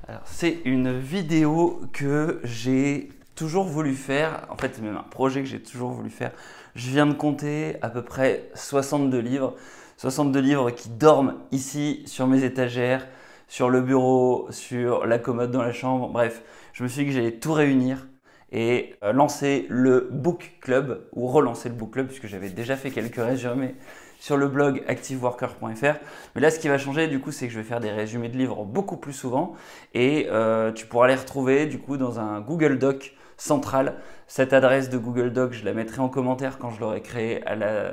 Alors, c'est une vidéo que j'ai toujours voulu faire. En fait, c'est même un projet que j'ai toujours voulu faire. Je viens de compter à peu près 62 livres. 62 livres qui dorment ici sur mes étagères, sur le bureau, sur la commode dans la chambre. Bref, je me suis dit que j'allais tout réunir et lancer le book club ou relancer le book club puisque j'avais déjà fait quelques résumés sur le blog activeworker.fr. Mais là, ce qui va changer, du coup, c'est que je vais faire des résumés de livres beaucoup plus souvent et tu pourras les retrouver du coup dans un Google Doc central. Cette adresse de Google Doc, je la mettrai en commentaire quand je l'aurai créée.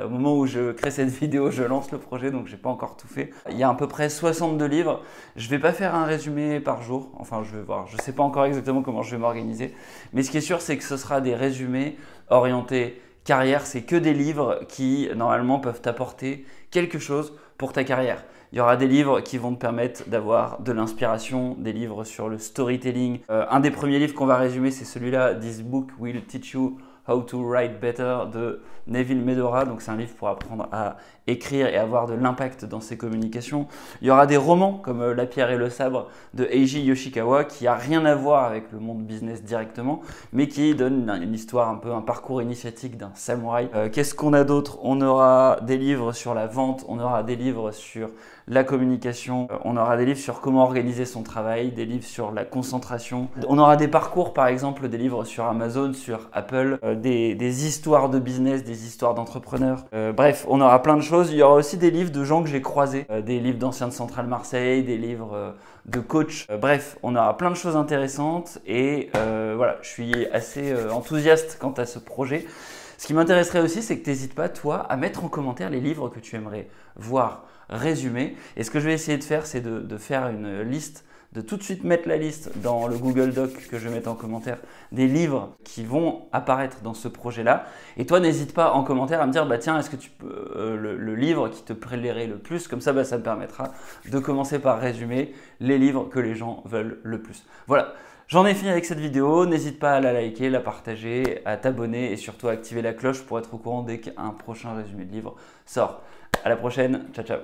Au moment où je crée cette vidéo, je lance le projet, donc je n'ai pas encore tout fait. Il y a à peu près 62 livres. Je ne vais pas faire un résumé par jour. Enfin, je vais voir. Je ne sais pas encore exactement comment je vais m'organiser. Mais ce qui est sûr, c'est que ce sera des résumés orientés carrière. C'est que des livres qui, normalement, peuvent t'apporter quelque chose pour ta carrière. Il y aura des livres qui vont te permettre d'avoir de l'inspiration, des livres sur le storytelling. Un des premiers livres qu'on va résumer, c'est celui-là, This Book Will Teach You How to Write Better de Neville Medhora. Donc c'est un livre pour apprendre à écrire et avoir de l'impact dans ses communications. Il y aura des romans comme La pierre et le sabre de Eiji Yoshikawa qui n'a rien à voir avec le monde business directement, mais qui donne une histoire un peu, un parcours initiatique d'un samouraï. Qu'est-ce qu'on a d'autre? On aura des livres sur la vente, on aura des livres sur la communication, on aura des livres sur comment organiser son travail, des livres sur la concentration. On aura des parcours, par exemple, des livres sur Amazon, sur Apple, des histoires de business, des histoires d'entrepreneurs. Bref, on aura plein de choses. Il y aura aussi des livres de gens que j'ai croisés, des livres d'anciens de Centrale Marseille, des livres de coach. Bref, on aura plein de choses intéressantes et voilà, je suis assez enthousiaste quant à ce projet. Ce qui m'intéresserait aussi, c'est que tu n'hésites pas, toi, à mettre en commentaire les livres que tu aimerais voir résumés. Et ce que je vais essayer de faire, c'est de faire une liste, de tout de suite mettre la liste dans le Google Doc que je vais mettre en commentaire des livres qui vont apparaître dans ce projet-là. Et toi, n'hésite pas en commentaire à me dire, bah tiens, est-ce que tu peux le livre qui te plairait le plus? Comme ça, bah, ça me permettra de commencer par résumer les livres que les gens veulent le plus. Voilà. J'en ai fini avec cette vidéo, n'hésite pas à la liker, la partager, à t'abonner et surtout à activer la cloche pour être au courant dès qu'un prochain résumé de livre sort. À la prochaine, ciao ciao.